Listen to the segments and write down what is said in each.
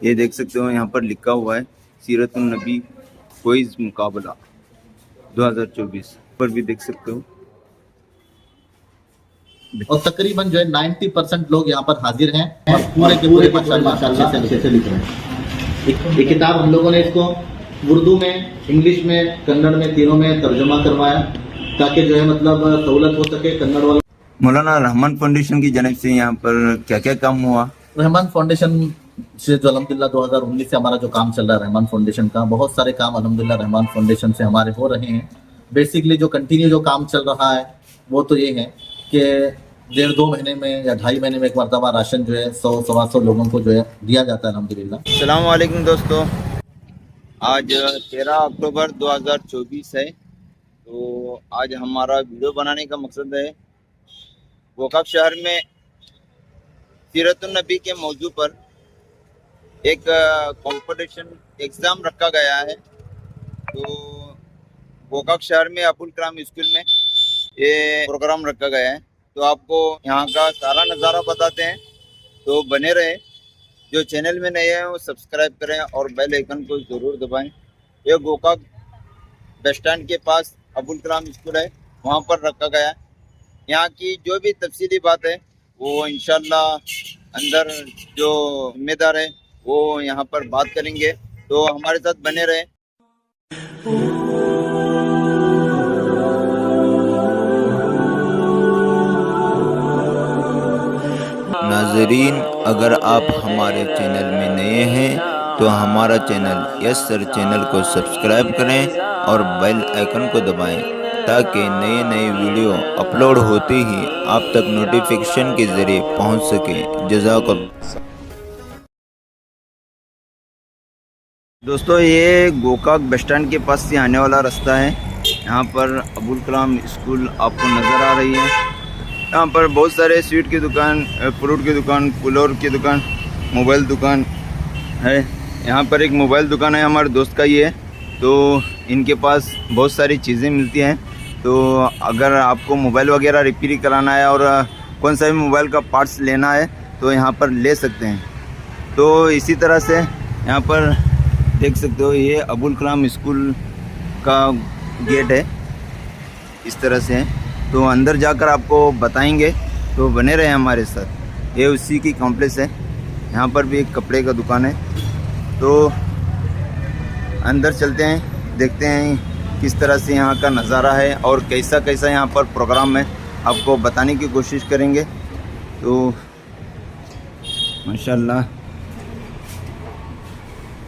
ये देख सकते हो यहाँ पर लिखा हुआ है सीरतुन नबी क्विज मुकाबला 2024 पर भी देख सकते हो। और तकरीबन जो है 90% लोग यहाँ पर हाजिर हैं और पूरे के पूरे माशाल्लाह अच्छे से लिख रहे हैं। ये किताब हम लोगों ने इसको उर्दू में, इंग्लिश में, कन्नड़ में, तीनों में तर्जुमा करवाया ताकि जो है मतलब सहूलत हो सके कन्नड़ वालों। मौलाना रहमान फाउंडेशन की जानिब से यहाँ पर क्या क्या काम हुआ? रहमान फाउंडेशन से जो अल्हम्दुलिल्लाह 2019 से हमारा जो काम चल रहा है रहमान फाउंडेशन का, बहुत सारे काम अल्हम्दुलिल्लाह रहमान फाउंडेशन से हमारे हो रहे हैं। बेसिकली जो कंटिन्यू जो काम चल रहा है वो तो ये है कि 1.5-2 महीने में या 2.5 महीने में एक मरतबा राशन जो है 100-125 लोगों को जो है दिया जाता है अल्हम्दुलिल्लाह। अस्सलाम वालेकुम दोस्तों, आज 13 अक्टूबर 2024 है। तो आज हमारा वीडियो बनाने का मकसद है गोकाक शहर में सीरतुन नबी के मौजू पर एक कंपटीशन एग्ज़ाम रखा गया है। तो गोकाक शहर में अबुल कलाम स्कूल में ये प्रोग्राम रखा गया है। तो आपको यहाँ का सारा नज़ारा बताते हैं, तो बने रहे। जो चैनल में नए हैं वो सब्सक्राइब करें और बेल आइकन को ज़रूर दबाएं। ये गोकाक बस स्टैंड के पास अबुल कलाम स्कूल है, वहाँ पर रखा गया है। यहाँ की जो भी तफसीली बात है वो इंशाल्लाह अंदर जो जिम्मेदार है वो यहाँ पर बात करेंगे, तो हमारे साथ बने रहे। नाजरीन, अगर आप हमारे चैनल में नए हैं तो हमारा चैनल यस सर चैनल को सब्सक्राइब करें और बेल आइकन को दबाएं ताकि नए नए वीडियो अपलोड होते ही आप तक नोटिफिकेशन के ज़रिए पहुंच सके। जज़ाकल्लाह। दोस्तों, ये गोकाक बस स्टैंड के पास से आने वाला रास्ता है। यहाँ पर अबुल कलाम स्कूल आपको नज़र आ रही है। यहाँ पर बहुत सारे स्वीट की दुकान, फ्रूट की दुकान, कूलर की दुकान, मोबाइल दुकान है। यहाँ पर एक मोबाइल दुकान है हमारे दोस्त का, ये है। तो इनके पास बहुत सारी चीज़ें मिलती हैं। तो अगर आपको मोबाइल वगैरह रिपेयर कराना है और कौन सा भी मोबाइल का पार्ट्स लेना है तो यहाँ पर ले सकते हैं। तो इसी तरह से यहाँ पर देख सकते हो, ये अबुल कलाम स्कूल का गेट है, इस तरह से है। तो अंदर जाकर आपको बताएंगे, तो बने रहे हमारे साथ। ये उसी की कॉम्प्लेक्स है। यहाँ पर भी एक कपड़े का दुकान है। तो अंदर चलते हैं, देखते हैं किस तरह से यहाँ का नज़ारा है और कैसा कैसा यहाँ पर प्रोग्राम है, आपको बताने की कोशिश करेंगे। तो माशाल्लाह,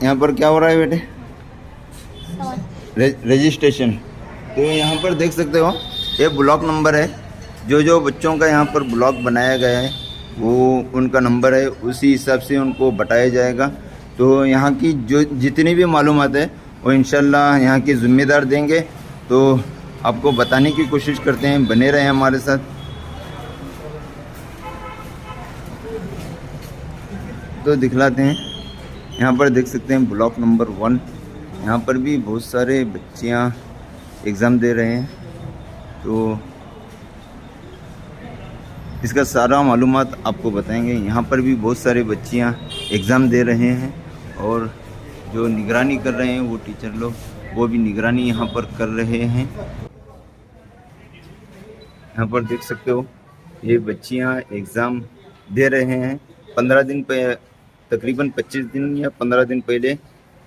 यहाँ पर क्या हो रहा है बेटे? रजिस्ट्रेशन। तो यहाँ पर देख सकते हो, ये ब्लॉक नंबर है। जो बच्चों का यहाँ पर ब्लॉक बनाया गया है वो उनका नंबर है, उसी हिसाब से उनको बताया जाएगा। तो यहाँ की जो जितनी भी मालूमात है वो इंशाल्लाह यहाँ के ज़िम्मेदार देंगे, तो आपको बताने की कोशिश करते हैं। बने रहें हमारे साथ। तो दिखलाते हैं। यहाँ पर देख सकते हैं ब्लॉक नंबर 1। यहाँ पर भी बहुत सारे बच्चियाँ एग्ज़ाम दे रहे हैं। तो इसका सारा मालूमात आपको बताएंगे। यहाँ पर भी बहुत सारे बच्चियाँ एग्ज़ाम दे रहे हैं और जो निगरानी कर रहे हैं वो टीचर लोग, वो भी निगरानी यहाँ पर कर रहे हैं। यहाँ पर देख सकते हो, ये बच्चियाँ एग्ज़ाम दे रहे हैं। 15 दिन पे, तकरीबन 25 दिन या 15 दिन पहले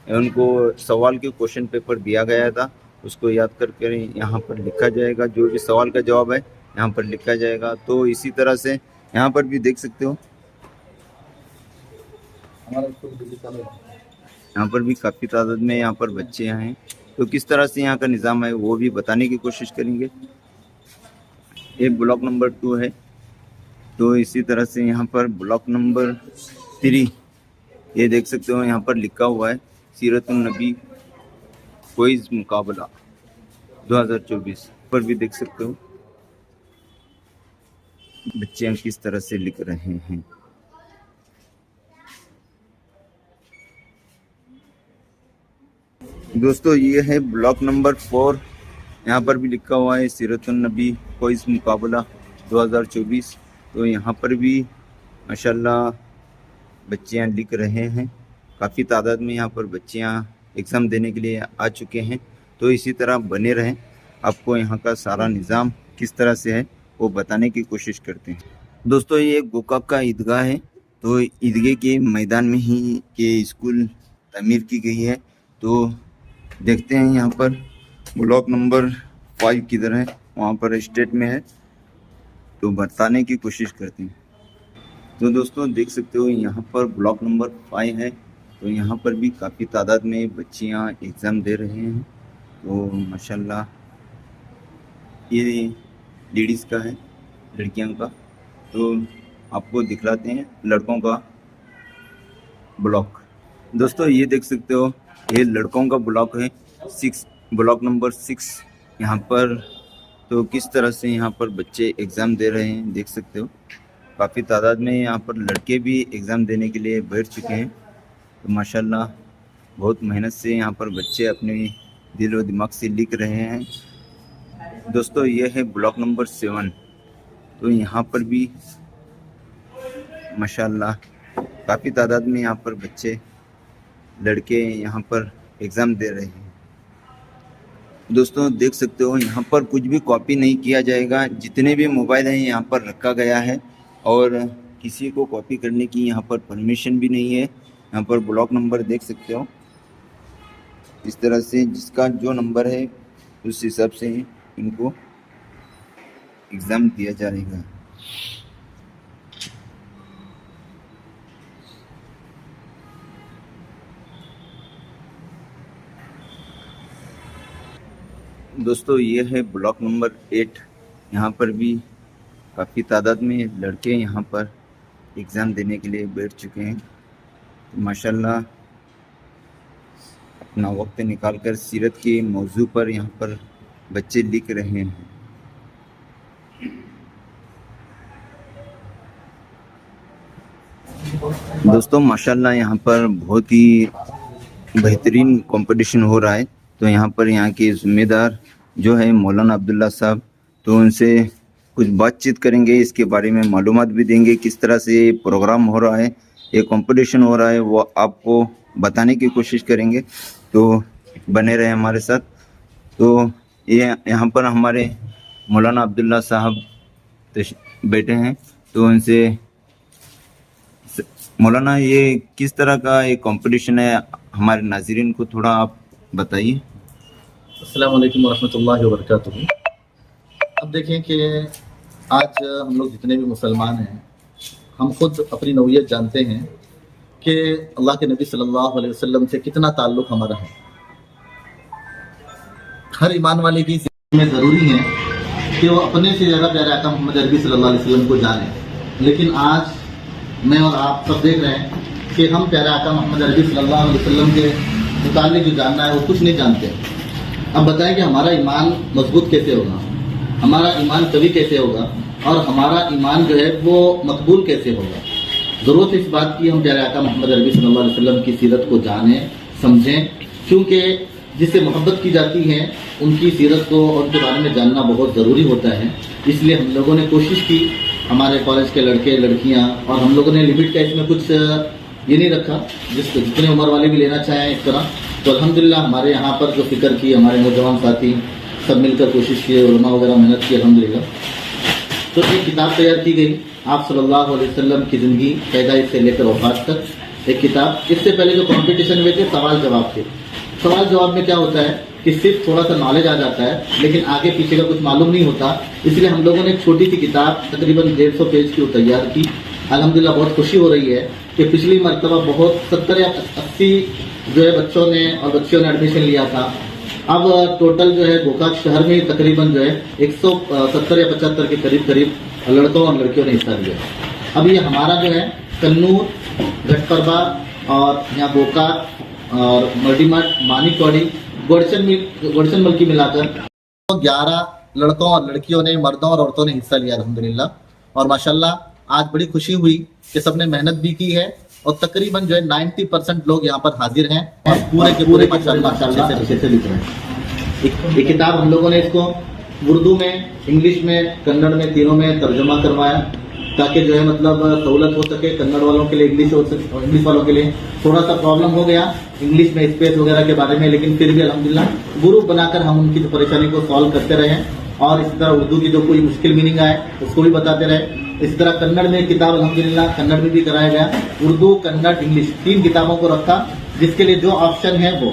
उनको सवाल के क्वेश्चन पेपर दिया गया था। उसको याद करके यहाँ पर लिखा जाएगा। जो भी सवाल का जवाब है यहाँ पर लिखा जाएगा। तो इसी तरह से यहाँ पर भी देख सकते हो, यहाँ पर भी काफ़ी तादाद में यहाँ पर बच्चे हैं। तो किस तरह से यहाँ का निज़ाम है वो भी बताने की कोशिश करेंगे। ये ब्लॉक नंबर 2 है। तो इसी तरह से यहाँ पर ब्लॉक नंबर 3, ये देख सकते हो, यहाँ पर लिखा हुआ है सीरतुन नबी क्विज मुकाबला 2024 पर भी देख सकते हो बच्चे किस तरह से लिख रहे हैं। दोस्तों, ये है ब्लॉक नंबर 4। यहाँ पर भी लिखा हुआ है सीरतुन नबी क्विज मुकाबला 2024। तो यहाँ पर भी माशाल्लाह बच्चियाँ लिख रहे हैं। काफ़ी तादाद में यहाँ पर बच्चियाँ एग्ज़ाम देने के लिए आ चुके हैं। तो इसी तरह बने रहें, आपको यहाँ का सारा निज़ाम किस तरह से है वो बताने की कोशिश करते हैं। दोस्तों ये गोकाक का ईदगाह है, तो ईदगाह के मैदान में ही ये स्कूल तमीर की गई है। तो देखते हैं यहाँ पर ब्लॉक नंबर 5 किधर है, वहाँ पर स्टेट में है, तो बताने की कोशिश करते हैं। तो दोस्तों देख सकते हो यहाँ पर ब्लॉक नंबर 5 है, तो यहाँ पर भी काफ़ी तादाद में बच्चियाँ एग्ज़ाम दे रहे हैं। तो माशाल्लाह ये लेडीज़ का है, लड़कियों का। तो आपको दिखलाते हैं लड़कों का ब्लॉक। दोस्तों ये देख सकते हो ये लड़कों का ब्लॉक है, 6 ब्लॉक नंबर 6 यहाँ पर। तो किस तरह से यहाँ पर बच्चे एग्ज़ाम दे रहे हैं देख सकते हो। काफ़ी तादाद में यहाँ पर लड़के भी एग्ज़ाम देने के लिए बैठ चुके हैं। तो माशाल्लाह बहुत मेहनत से यहाँ पर बच्चे अपने दिल और दिमाग से लिख रहे हैं। दोस्तों ये है ब्लॉक नंबर 7, तो यहाँ पर भी माशाल्लाह काफ़ी तादाद में यहाँ पर बच्चे लड़के यहाँ पर एग्ज़ाम दे रहे हैं। दोस्तों देख सकते हो यहाँ पर कुछ भी कॉपी नहीं किया जाएगा, जितने भी मोबाइल हैं यहाँ पर रखा गया है और किसी को कॉपी करने की यहाँ पर परमिशन भी नहीं है। यहाँ पर ब्लॉक नंबर देख सकते हो, इस तरह से जिसका जो नंबर है उस हिसाब से इनको एग्ज़ाम दिया जाएगा। दोस्तों ये है ब्लॉक नंबर 8, यहाँ पर भी काफ़ी तादाद में लड़के यहाँ पर एग्ज़ाम देने के लिए बैठ चुके हैं। माशाल्लाह अपना वक्त निकालकर सीरत के मौजू पर यहाँ पर बच्चे लिख रहे हैं। दोस्तों माशाल्लाह यहाँ पर बहुत ही बेहतरीन कंपटीशन हो रहा है। तो यहाँ पर यहाँ के ज़िम्मेदार जो है मौलाना अब्दुल्ला साहब, तो उनसे कुछ बातचीत करेंगे, इसके बारे में मालूमात भी देंगे किस तरह से ये प्रोग्राम हो रहा है, ये कंपटीशन हो रहा है, वो आपको बताने की कोशिश करेंगे। तो बने रहे हमारे साथ। तो ये यहाँ पर हमारे मौलाना अब्दुल्ला साहब बैठे हैं, तो उनसे मौलाना ये किस तरह का ये कंपटीशन है, हमारे नाज़रीन को थोड़ा आप बताइए। अस्सलाम वालेकुम वरहमतुल्लाहि वबरकातुहू। अब देखें कि आज हम लोग जितने भी मुसलमान हैं, हम खुद अपनी नौइयत जानते हैं कि अल्लाह के नबी सल्लल्लाहु अलैहि वसल्लम से कितना ताल्लुक़ हमारा है। हर ईमान वाले की ज़िंदगी में ज़रूरी है कि वो अपने से ज़्यादा प्यारे आका मोहम्मद अरबी सल्लल्लाहु अलैहि वसल्लम को जाने। लेकिन आज मैं और आप सब देख रहे हैं कि हम प्यारे आका मोहम्मद अरबी सल्लल्लाहु अलैहि वसल्लम के मुताल्लिक़ जो जानना है वो कुछ नहीं जानते। अब बताएं कि हमारा ईमान मजबूत कैसे होगा, हमारा ईमान कवी कैसे होगा और हमारा ईमान जो है वो मकबूल कैसे होगा। ज़रूरत इस बात की हम प्यारे आका मोहम्मद अरबी सल्लल्लाहु अलैहि वसल्लम की सीरत को जानें, समझें, क्योंकि जिससे मोहब्बत की जाती है उनकी सीरत को और उनके बारे में जानना बहुत ज़रूरी होता है। इसलिए हम लोगों ने कोशिश की, हमारे कॉलेज के लड़के लड़कियां, और हम लोगों ने लिमिट का इसमें कुछ ये नहीं रखा, जितने उम्र वाले भी लेना चाहें इस तरह। तो अल्हम्दुलिल्लाह हमारे यहाँ पर जो फिक्र की हमारे नौजवान साथी सब मिलकर कोशिश किए, उलमा वगैरह मेहनत की अल्हम्दुलिल्लाह। तो एक किताब तैयार की गई आप सल्लल्लाहु अलैहि वसल्लम की ज़िंदगी पैदाइश से लेकर वफात तक। एक किताब, इससे पहले जो कंपटीशन हुए थे सवाल जवाब थे। सवाल जवाब में क्या होता है कि सिर्फ थोड़ा सा नॉलेज आ जाता है, लेकिन आगे पीछे का कुछ मालूम नहीं होता। इसलिए हम लोगों ने एक छोटी सी किताब तकरीबन 150 पेज की वो तैयार की। अल्हम्दुलिल्लाह बहुत खुशी हो रही है कि पिछली मरतबा बहुत 70 या 80 जो है बच्चों ने और बच्चियों ने एडमिशन लिया था। अब टोटल जो है गोकाक शहर में तकरीबन जो है 170 या 75 के करीब लड़कों और लड़कियों ने हिस्सा लिया। अब ये हमारा जो है कन्नूर, घटपरबा और यहाँ गोकाक और मर्डीमठ, मानिकवाड़ी, गोड़चन मल की मिलाकर 11 लड़कों और लड़कियों ने, मर्दों और औरतों ने हिस्सा लिया अल्हम्दुलिल्लाह। और माशाल्लाह आज बड़ी खुशी हुई कि सबने मेहनत भी की है और तकरीबन जो है 90% लोग यहाँ पर हाजिर हैं और पूरे के पूरे माशाल्लाह अच्छे से लिख रहे हैं। एक किताब हम लोगों ने इसको उर्दू में, इंग्लिश में, कन्नड़ में, तीनों में तर्जुमा करवाया ताकि जो है मतलब सहूलत हो सके कन्नड़ वालों के लिए, इंग्लिश वालों के लिए थोड़ा सा प्रॉब्लम हो गया इंग्लिश में स्पेस वगैरह के बारे में, लेकिन फिर भी अल्हम्दुलिल्लाह ग्रुप बनाकर हम उनकी जो परेशानी को सॉल्व करते रहे और इसी तरह उर्दू की जो कोई मुश्किल मीनिंग आए उसको भी बताते रहे। इस तरह कन्नड़ में किताब अल्हम्दुलिल्लाह कन्नड़ में भी कराया गया, उर्दू, कन्नड़, इंग्लिश 3 किताबों को रखा, जिसके लिए जो ऑप्शन है वो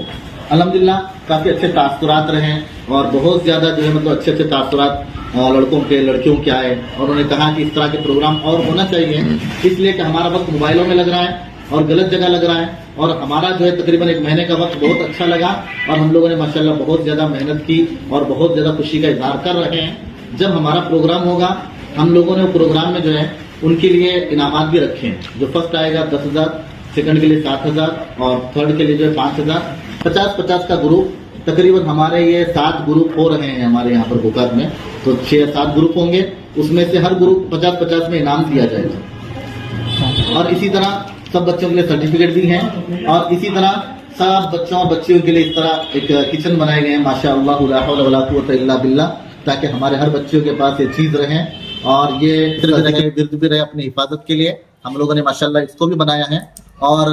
अल्हम्दुलिल्लाह काफी अच्छे तासुरात रहे और बहुत ज्यादा जो है मतलब अच्छे तासुरात लड़कों के लड़कियों के आए और उन्होंने कहा कि इस तरह के प्रोग्राम और होना चाहिए, इसलिए कि हमारा वक्त मोबाइलों में लग रहा है और गलत जगह लग रहा है और हमारा जो है तकरीबन 1 महीने का वक्त बहुत अच्छा लगा और हम लोगों ने माशाल्लाह बहुत ज्यादा मेहनत की और बहुत ज्यादा खुशी का इजहार कर रहे हैं। जब हमारा प्रोग्राम होगा हम लोगों ने प्रोग्राम में जो है उनके लिए इनामात भी रखे हैं। जो फर्स्ट आएगा 10,000, सेकंड के लिए 7,000 और थर्ड के लिए जो है 5,000, 50-50 का ग्रुप। तकरीबन हमारे ये 7 ग्रुप हो रहे हैं हमारे यहाँ पर गोकाक में, तो 6-7 ग्रुप होंगे, उसमें से हर ग्रुप 50-50 में इनाम दिया जाएगा और इसी तरह सब बच्चों के लिए सर्टिफिकेट भी हैं और इसी तरह सब बच्चों और बच्चियों के लिए इस तरह एक किचन बनाए गए हैं माशाअल्लाह ला हौला वला कुव्वता इल्ला बिल्लाह, ताकि हमारे हर बच्चियों के पास ये चीज रहे और ये विरद भी रहे अपनी हिफाजत के लिए। हम लोगों ने माशाल्लाह इसको भी बनाया है और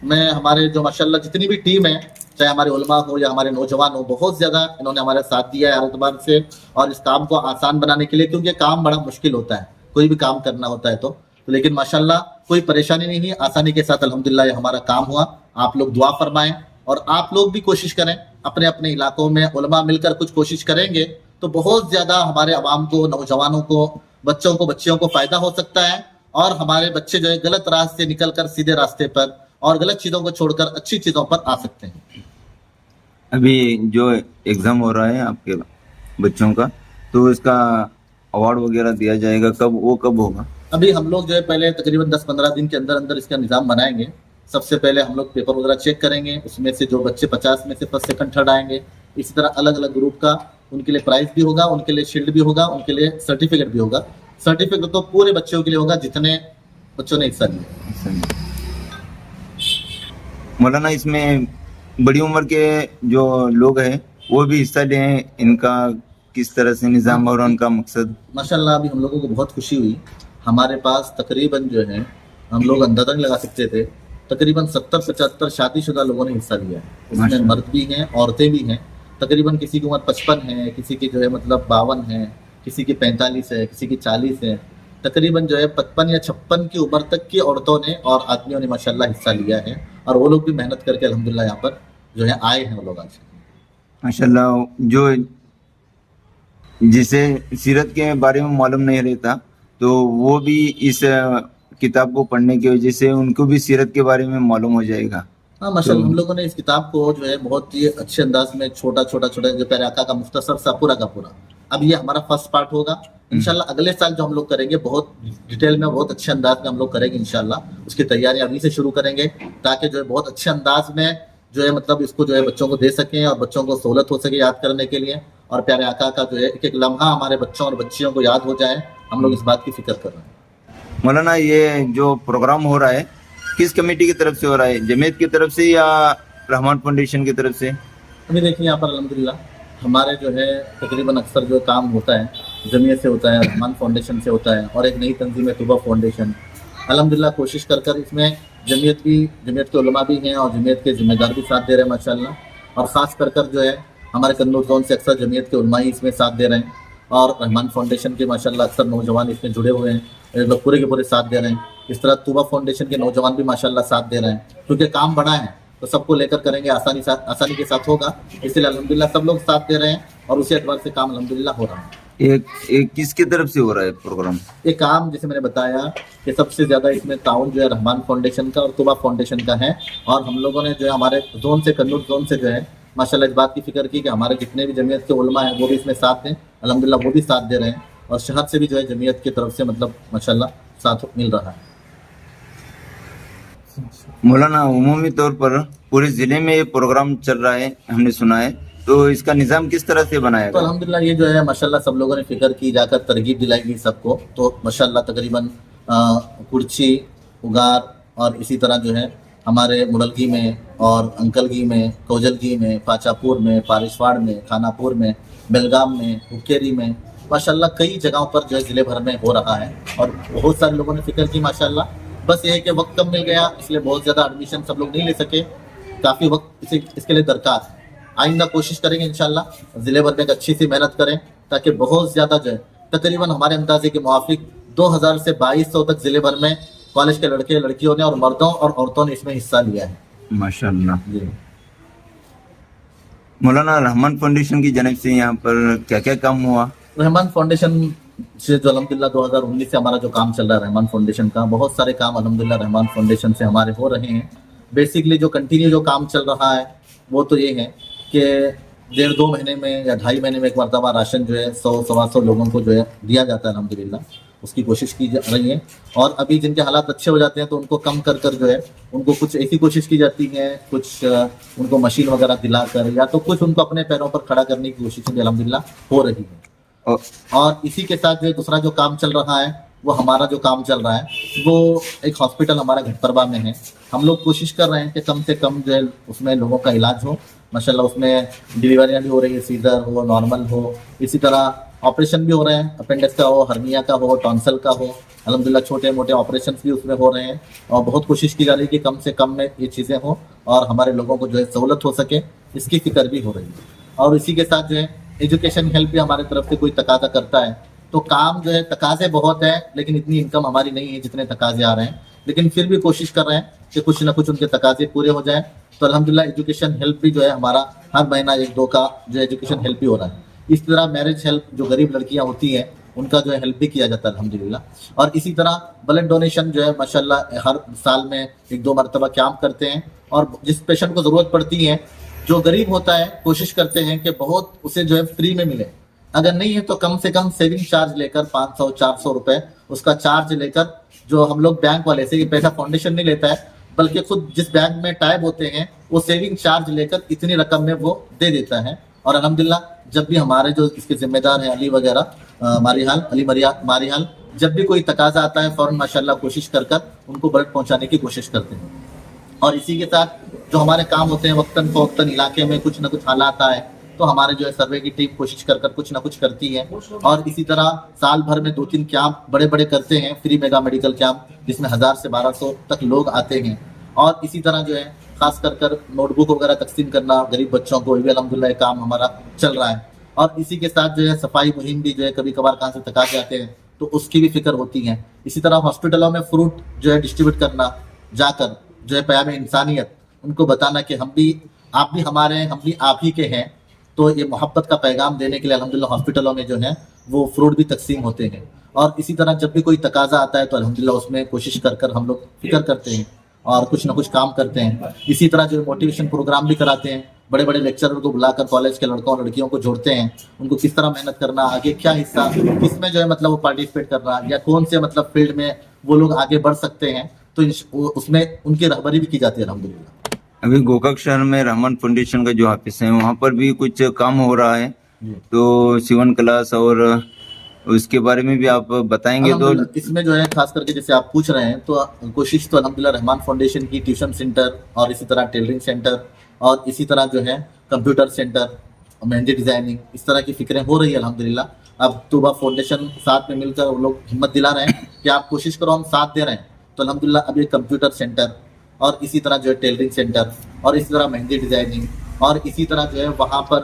मैं हमारे जो माशाल्लाह जितनी भी टीम है, चाहे हमारे उलमा हो या हमारे नौजवान हो, बहुत ज्यादा इन्होंने हमारा साथ दिया है हर एतबार से और इस काम को आसान बनाने के लिए, क्योंकि काम बड़ा मुश्किल होता है कोई भी काम करना होता है तो लेकिन माशाल्लाह कोई परेशानी नहीं हुई, आसानी के साथ अल्हम्दुलिल्लाह ये हमारा काम हुआ। आप लोग दुआ फरमाएं और आप लोग भी कोशिश करें, अपने अपने इलाकों में उलमा मिलकर कुछ कोशिश करेंगे तो बहुत ज्यादा हमारे अवाम को, नौजवानों को, बच्चों को, बच्चियों को फायदा हो सकता है और हमारे बच्चे जो है गलत रास्ते से निकलकर सीधे रास्ते पर और गलत चीजों को छोड़कर अच्छी चीजों पर आ सकते हैं। अभी जो एग्जाम हो रहा है आपके बच्चों का, तो इसका अवार्ड वगैरह दिया जाएगा, कब होगा? अभी हम लोग जो है पहले तकरीबन 10-15 दिन के अंदर अंदर इसका निजाम बनाएंगे। सबसे पहले हम लोग पेपर वगैरह चेक करेंगे, उसमें से जो बच्चे 50 में से फर्स्ट सेकंड थर्ड आएंगे, इसी तरह अलग अलग ग्रुप का उनके लिए प्राइज भी होगा, उनके लिए शील्ड भी होगा, उनके लिए सर्टिफिकेट भी होगा। सर्टिफिकेट तो पूरे बच्चों के लिए होगा जितने बच्चों ने हिस्सा लिया। मौलाना इसमें बड़ी उम्र के जो लोग हैं वो भी हिस्सा लें, इनका किस तरह से निज़ाम और उनका मकसद? माशाल्लाह अभी हम लोगों को बहुत खुशी हुई, हमारे पास तकरीबन जो है हम लोग अंदाजा नहीं लगा सकते थे, तकरीबन 70-75 शादीशुदा लोगों ने हिस्सा लिया है। इसमें मर्द भी हैं, औरतें भी हैं। तकरीबन किसी की उम्र 55 है, किसी की जो है मतलब 52 है, किसी की 45 है, किसी की 40 है। तकरीबन जो है 55 या 56 की उम्र तक की औरतों ने और आदमियों ने माशाल्लाह हिस्सा लिया है और वो लोग भी मेहनत करके अल्हम्दुलिल्लाह यहाँ पर जो है आए हैं वो लोग आज माशाल्लाह। जो जिसे सीरत के बारे में मालूम नहीं रहता तो वो भी इस किताब को पढ़ने की वजह से उनको भी सीरत के बारे में मालूम हो जाएगा। हाँ माशाल्लाह, हम लोगों ने इस किताब को जो है बहुत ही अच्छे अंदाज में छोटा जो प्यारे आका का मुख्तसर सा पूरा का पूरा, अब ये हमारा फर्स्ट पार्ट होगा। इंशाल्लाह अगले साल जो हम लोग करेंगे बहुत डिटेल में, बहुत अच्छे अंदाज में हम लोग करेंगे इंशाल्लाह। उसकी तैयारी अभी से शुरू करेंगे ताकि जो है बहुत अच्छे अंदाज में जो है मतलब इसको जो है बच्चों को दे सकें और बच्चों को सहूलत हो सके याद करने के लिए और प्यारे आका का जो है एक एक लम्हा हमारे बच्चों और बच्चियों को याद हो जाए। हम लोग इस बात की फिक्र कर रहे हैं। मौलाना ये जो प्रोग्राम हो रहा है किस कमेटी की तरफ से हो रहा है, जमीयत की तरफ से या रहमान फाउंडेशन की तरफ से? अभी देखिए यहाँ पर अल्हम्दुलिल्लाह हमारे जो है तकरीबन अक्सर जो काम होता है जमीयत से होता है, रहमान फाउंडेशन से होता है और एक नई तंजीम है तूबा फाउंडेशन। अल्हम्दुलिल्लाह कोशिश कर इसमें जमीयत के उलमा भी हैं और जमीयत के जिम्मेदार भी साथ दे रहे हैं माशाल्लाह। और ख़ास कर जो है हमारे कन्नौज जोन से अक्सर जमीयत के उलमा ही इसमें साथ दे रहे हैं और रहमान फाउंडेशन के माशाल्लाह अक्सर नौजवान इसमें जुड़े हुए हैं, लोग पूरे के पूरे साथ दे रहे हैं। इस तरह तूबा फाउंडेशन के नौजवान भी माशाल्लाह साथ दे रहे हैं, क्योंकि काम बड़ा है तो सबको लेकर करेंगे, आसानी के साथ होगा, इसलिए अल्हम्दुलिल्लाह सब लोग साथ दे रहे हैं और उसी एतबार से काम अल्हम्दुलिल्लाह हो रहा है। एक किसकी तरफ से हो रहा है प्रोग्राम? ये काम जैसे मैंने बताया कि सबसे ज्यादा इसमें ताउन जो है रहमान फाउंडेशन का और तूबा फाउंडेशन का है और हम लोगों ने जो है हमारे जोन से कन्नौज जोन से जो है माशाल्लाह इस बात की फिक्र की कि हमारे जितने भी जमीयत के उलमा हैं वो भी इसमें साथ दें। अल्हम्दुलिल्लाह वो भी साथ दे रहे हैं और शहर से भी जो है जमीयत की तरफ से मतलब माशाल्लाह साथ मिल रहा है। मौलाना उमूमी तौर पर पूरे ज़िले में ये प्रोग्राम चल रहा है हमने सुना है, तो इसका निज़ाम किस तरह से बनाया? तो अल्हम्दुलिल्लाह ये जो है माशाल्लाह सब लोगों ने फिक्र की, जाकर तरगीब दिलाएगी सबको। तो माशाल्लाह तकरीबन कुर्ची, उगार और इसी तरह जो है हमारे मुड़लगी में और अंकलगी में, कोजलगी में, पाचापुर में, पारिशवाड़ में, खानापुर में, बेलगाम में, हुक्केरी में माशाल्लाह कई जगहों पर जो है ज़िले भर में हो रहा है और बहुत सारे लोगों ने फिक्र की माशाल्लाह। बस ये है कि वक्त कम मिल गया, इसलिए बहुत ज़्यादा एडमिशन सब लोग नहीं ले सके। काफ़ी वक्त इसके लिए दरकार है। आइंदा कोशिश करेंगे इंशाल्लाह ज़िले भर में एक अच्छी सी मेहनत करें ताकि बहुत ज़्यादा जो है तकरीबन हमारे अंदाजे के मुआफिक 2000 से 2200 तक ज़िले भर में कॉलेज के लड़के लड़कियों ने और मर्दों और औरतों ने इसमें हिस्सा लिया है। माशाल्लाह। जी। मौलाना रहमान फाउंडेशन की जानब से यहाँ पर क्या क्या काम हुआ? रहमान फाउंडेशन से जो अल्हम्दुलिल्लाह 2019 से हमारा जो काम चल रहा है रहमान फाउंडेशन का, बहुत सारे काम अल्हम्दुलिल्लाह रहमान फाउंडेशन से हमारे हो रहे हैं। बेसिकली जो कंटिन्यू जो काम चल रहा है वो तो ये है कि 1.5-2 महीने में या 2.5 महीने में एक मरतबा राशन जो है 100-125 लोगों को जो है दिया जाता है अल्हम्दुलिल्लाह, उसकी कोशिश की जा रही है। और अभी जिनके हालात अच्छे हो जाते हैं तो उनको कम कर जो है उनको कुछ ऐसी कोशिश की जाती है, कुछ उनको मशीन वगैरह दिलाकर या तो कुछ उनको अपने पैरों पर खड़ा करने की कोशिश भी अल्हम्दुलिल्लाह हो रही है। और इसी के साथ जो दूसरा जो काम चल रहा है वो हमारा जो काम चल रहा है वो एक हॉस्पिटल हमारा घटपरबा में है। हम लोग कोशिश कर रहे हैं कि कम से कम जो है उसमें लोगों का इलाज हो। माशाल्लाह उसमें डिलीवरियाँ भी हो रही है, सीजर हो, नॉर्मल हो, इसी तरह ऑपरेशन भी हो रहे हैं, अपेंडिक्स का हो, हर्निया का हो, टॉन्सल का हो, अल्हम्दुलिल्लाह छोटे मोटे ऑपरेशन भी उसमें हो रहे हैं। और बहुत कोशिश की जा रही है कि कम से कम में ये चीज़ें हो और हमारे लोगों को जो है सहूलत हो सके, इसकी फिक्र भी हो रही है। और इसी के साथ जो है एजुकेशन हेल्प भी हमारे तरफ से कोई तकाजा करता है तो काम जो है तकाजे बहुत है लेकिन इतनी इनकम हमारी नहीं है जितने तकाजे आ रहे हैं, लेकिन फिर भी कोशिश कर रहे हैं कि कुछ ना कुछ उनके तकाजे पूरे हो जाए। तो अल्हम्दुलिल्लाह एजुकेशन हेल्प भी जो है हमारा हर महीना 1-2 का जो एजुकेशन हेल्प भी हो रहा है। इस तरह मैरिज हेल्प जो गरीब लड़कियां होती हैं उनका जो है हेल्प भी किया जाता है अल्हम्दुलिल्लाह। और इसी तरह ब्लड डोनेशन जो है माशाल्लाह हर साल में 1-2 मरतबा कैंप करते हैं और जिस पेशेंट को ज़रूरत पड़ती है, जो गरीब होता है, कोशिश करते हैं कि बहुत उसे जो है फ्री में मिले। अगर नहीं है तो कम से कम सेविंग चार्ज लेकर 500-400 रुपए उसका चार्ज लेकर, जो हम लोग बैंक वाले से, ये पैसा फाउंडेशन नहीं लेता है बल्कि खुद जिस बैंक में टाइप होते हैं वो सेविंग चार्ज लेकर इतनी रकम में वो दे देता है। और अल्हम्दुलिल्लाह जब भी हमारे जो इसके जिम्मेदार हैं अली वगैरह मारिहाल, जब भी कोई तकाजा आता है फौरन माशाल्लाह कोशिश कर उनको ब्लड पहुंचाने की कोशिश करते हैं। और इसी के साथ जो हमारे काम होते हैं वक्तन फवक्तन इलाके में कुछ ना कुछ हालात आए तो हमारे जो है सर्वे की टीम कोशिश कर कुछ ना कुछ करती है। और इसी तरह साल भर में 2-3 कैंप बड़े बड़े करते हैं, फ्री मेगा मेडिकल कैंप, जिसमें 1000 से 1200 तक लोग आते हैं। और इसी तरह जो है खास कर नोटबुक वगैरह तकसीम करना गरीब बच्चों को, ये भी अल्हम्दुलिल्लाह काम हमारा चल रहा है। और इसी के साथ जो है सफाई मुहिम भी जो है कभी कभार कहाँ से तकाजे आते हैं तो उसकी भी फिक्र होती है। इसी तरह हॉस्पिटलों में फ्रूट जो है डिस्ट्रीब्यूट करना, जाकर जो है प्याम इंसानियत उनको बताना कि हम भी आप भी हमारे हैं, हम भी आप ही के हैं। तो ये मोहब्बत का पैगाम देने के लिए अल्हम्दुलिल्लाह हॉस्पिटलों में जो है वो फ्रूट भी तकसीम होते हैं। और इसी तरह जब भी कोई तकाजा आता है तो अल्हम्दुलिल्लाह उसमें कोशिश कर हम लोग फिक्र करते हैं और कुछ ना कुछ काम करते हैं। इसी तरह जो मोटिवेशन प्रोग्राम भी कराते हैं, बड़े बड़े लेक्चरर को बुलाकर कॉलेज के लड़कों और लड़कियों को जोड़ते हैं, उनको किस तरह मेहनत करना, आगे क्या हिस्सा किसमें जो है मतलब वो पार्टिसिपेट करना या कौन से मतलब फील्ड में वो लोग आगे बढ़ सकते हैं, तो उसमें उनकी रहबरी भी की जाती है अल्हम्दुलिल्लाह। अभी गोकाक शहर में रहमान फाउंडेशन का जो ऑफिस है वहाँ पर भी कुछ काम हो रहा है, तो सिवन क्लास और उसके बारे में भी आप बताएंगे? तो इसमें जो है खास करके जैसे आप पूछ रहे हैं तो कोशिश तो अल्हम्दुलिल्लाह रहमान फाउंडेशन की ट्यूशन सेंटर और इसी तरह टेलरिंग सेंटर और इसी तरह जो है कंप्यूटर सेंटर, मेहंदी डिजाइनिंग, इस तरह की फिक्रें हो रही है अल्हम्दुलिल्लाह। अब तूबा फाउंडेशन साथ में मिलकर वो लोग हिम्मत दिला रहे हैं कि आप कोशिश करो, हम साथ दे रहे हैं। तो अल्हम्दुलिल्लाह अभी कंप्यूटर सेंटर और इसी तरह जो है टेलरिंग सेंटर और इसी तरह मेहंदी डिजाइनिंग और इसी तरह जो है वहाँ पर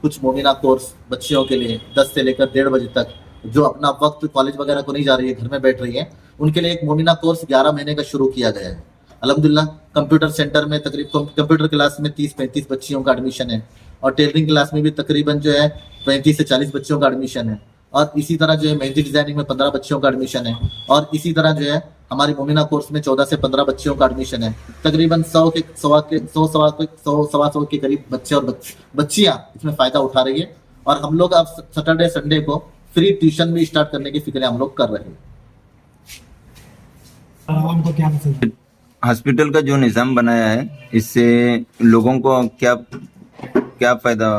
कुछ मोमिना कोर्स बच्चियों के लिए 10 से लेकर 1:30 बजे तक, जो अपना वक्त कॉलेज वगैरह को नहीं जा रही है, घर में बैठ रही है, उनके लिए एक मोमिना कोर्स 11 महीने का शुरू किया गया है अल्हम्दुलिल्लाह। कंप्यूटर सेंटर में तकरीबन कंप्यूटर क्लास में 30-35 बच्चियों का एडमिशन है और टेलरिंग क्लास में भी तकरीबन जो है 35 से 40 बच्चियों का एडमिशन है। और इसी तरह जो है मेहंदी डिजाइनिंग में 15 बच्चियों का एडमिशन है और इसी तरह जो है हमारी मोमिना कोर्स में 14 से 15 बच्चियों का एडमिशन है। तकरीबन 100 के करीब बच्चे और बच्चियां इसमें फायदा उठा रही है। और हम लोग अब सैटरडे संडे को फ्री ट्यूशन भी स्टार्ट करने की फिक्र हम लोग कर रहे हैं। हॉस्पिटल का जो निज़ाम बनाया है इससे लोगों को क्या फायदा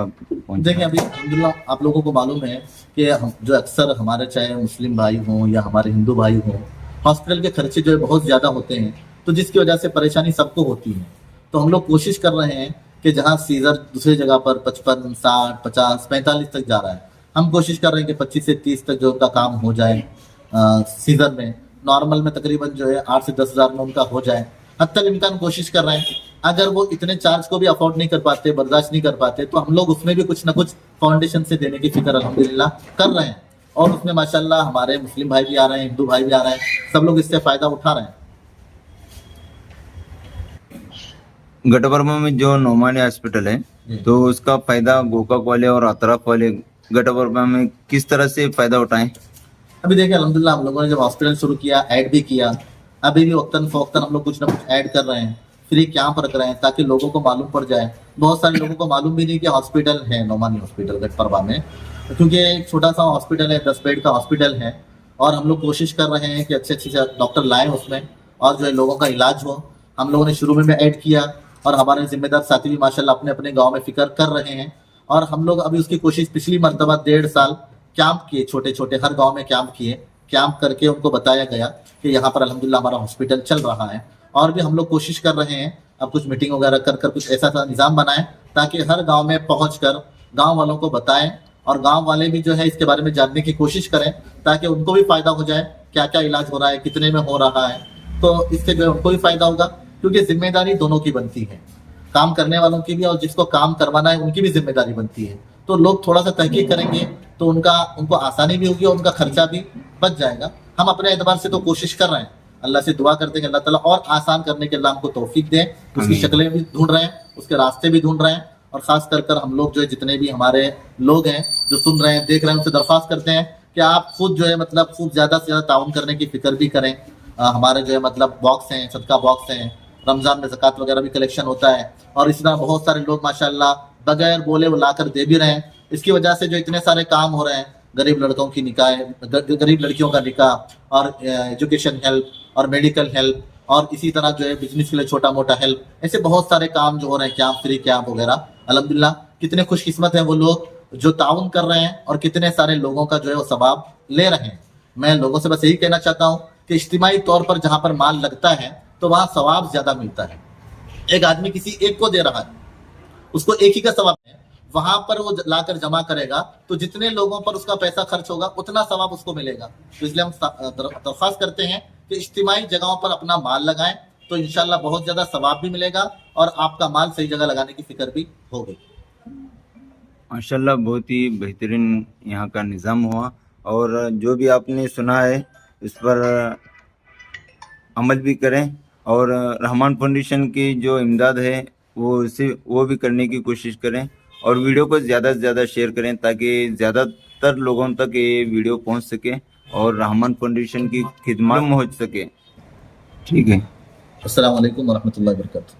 देखिए अभी अल्हम्दुलिल्लाह आप लोगों को मालूम है कि हम जो अक्सर हमारे चाहे मुस्लिम भाई हों या हमारे हिंदू भाई हों, हॉस्पिटल के खर्चे जो है बहुत ज़्यादा होते हैं, तो जिसकी वजह से परेशानी सबको होती है। तो हम लोग कोशिश कर रहे हैं कि जहाँ सीजर दूसरी जगह पर 55, 60, 50, 45 तक जा रहा है, हम कोशिश कर रहे हैं कि 25 से 30 तक जो उनका काम हो जाए सीजन में। नॉर्मल में तकरीबन जो है 8 से 10 हज़ार में उनका हो जाए, हद तक इम्कान कोशिश कर रहे हैं। अगर वो इतने चार्ज को भी अफोर्ड नहीं कर पाते, बर्दाश्त नहीं कर पाते, तो हम लोग उसमें भी कुछ ना कुछ फाउंडेशन से देने की फिक्र अल्हम्दुलिल्लाह कर रहे हैं। और उसमें माशाल्लाह हमारे मुस्लिम भाई भी आ रहे हैं, हिंदू भाई भी आ रहे हैं, सब लोग इससे फायदा उठा रहे हैं। गटवर्मा में जो नोमानी हॉस्पिटल है तो उसका फायदा गोकाक वाले और अतराफ वाले गटवर्मा में किस तरह से फायदा उठाएं? अभी देखिए अल्हम्दुलिल्लाह हम लोगों ने जब हॉस्पिटल शुरू किया, ऐड भी किया, अभी भी वक्तन फवक्तन हम लोग कुछ ना कुछ ऐड कर रहे हैं, फ्री कैंप रख रहे हैं ताकि लोगों को मालूम पड़ जाए। बहुत सारे लोगों को मालूम भी नहीं कि हॉस्पिटल है नोमानी हॉस्पिटल गटपरवा में, क्योंकि एक छोटा सा हॉस्पिटल है, 10 बेड का हॉस्पिटल है, और हम लोग कोशिश कर रहे हैं कि अच्छे अच्छे डॉक्टर लाएं उसमें और जो है लोगों का इलाज हो। हम लोगों ने शुरू में ऐड किया और हमारे जिम्मेदार साथी भी माशाल्लाह अपने अपने गांव में फिक्र कर रहे हैं। और हम लोग अभी उसकी कोशिश पिछली मरतबा 1.5 साल कैंप किए, छोटे छोटे हर गांव में कैंप किए, कैंप करके उनको बताया गया कि यहाँ पर अल्हम्दुलिल्लाह हमारा हॉस्पिटल चल रहा है। और भी हम लोग कोशिश कर रहे हैं अब कुछ मीटिंग वगैरह कर कर कुछ ऐसा सा निज़ाम बनाएं ताकि हर गांव में पहुंचकर गांव वालों को बताएं और गांव वाले भी जो है इसके बारे में जानने की कोशिश करें ताकि उनको भी फायदा हो जाए, क्या क्या इलाज हो रहा है, कितने में हो रहा है, तो इससे जो है उनको भी फायदा होगा। क्योंकि जिम्मेदारी दोनों की बनती है, काम करने वालों की भी और जिसको काम करवाना है उनकी भी जिम्मेदारी बनती है। तो लोग थोड़ा सा तहकीक करेंगे तो उनको आसानी भी होगी और उनका खर्चा भी बच जाएगा। हम अपने एतबार से तो कोशिश कर रहे हैं, अल्लाह से दुआ करते हैं अल्लाह ताला और आसान करने के अल्लाह हमको तौफीक दे। उसकी शक्लें भी ढूंढ रहे हैं, उसके रास्ते भी ढूंढ रहे हैं, और खास कर हम लोग जो है जितने भी हमारे लोग हैं जो सुन रहे हैं देख रहे हैं उनसे दरख्वास्त करते हैं कि आप खुद जो है मतलब खूब ज़्यादा से ज़्यादा ताउन करने की फिक्र भी करें। हमारे जो है मतलब बॉक्स हैं, सदका बॉक्स हैं, रमज़ान में ज़कात वगैरह भी कलेक्शन होता है, और इस तरह बहुत सारे लोग माशाल्लाह बगैर बोले वो ला कर दे भी रहे हैं। इसकी वजह से जो इतने सारे काम हो रहे हैं, गरीब लड़कों की निकाह, गरीब लड़कियों का निकाह, और एजुकेशन हेल्प और मेडिकल हेल्प, और इसी तरह जो है बिजनेस के लिए छोटा मोटा हेल्प, ऐसे बहुत सारे काम जो हो रहे हैं, कैंप, फ्री कैंप वगैरह। अल्हम्दुलिल्लाह कितने खुशकिस्मत हैं वो लोग जो ताउन कर रहे हैं और कितने सारे लोगों का जो है वो सवाब ले रहे हैं। मैं लोगों से बस यही कहना चाहता हूँ कि इज्तिमाई तौर पर जहाँ पर माल लगता है तो वहाँ सवाब ज्यादा मिलता है। एक आदमी किसी एक को दे रहा है, उसको एक ही का सवाब है, वहां पर वो लाकर जमा करेगा तो जितने लोगों पर उसका पैसा खर्च होगा उतना सवाब उसको मिलेगा। तो इसलिए हम दरख्वास्त करते हैं कि इज्तिमाई जगहों पर अपना माल लगाएं तो इंशाल्लाह बहुत ज्यादा सवाब भी मिलेगा और आपका माल सही जगह लगाने की फिक्र भी होगी। माशाल्लाह बहुत ही बेहतरीन यहाँ का निज़ाम हुआ, और जो भी आपने सुना है इस पर अमल भी करें, और रहमान फाउंडेशन की जो इमदाद है वो भी करने की कोशिश करें, और वीडियो को ज़्यादा से ज़्यादा शेयर करें ताकि ज़्यादातर लोगों तक ये वीडियो पहुंच सके और रहमान फाउंडेशन की खिदमत हो सके। ठीक है। अस्सलाम वालेकुम वरहमतुल्लाहि वबरकातुहू।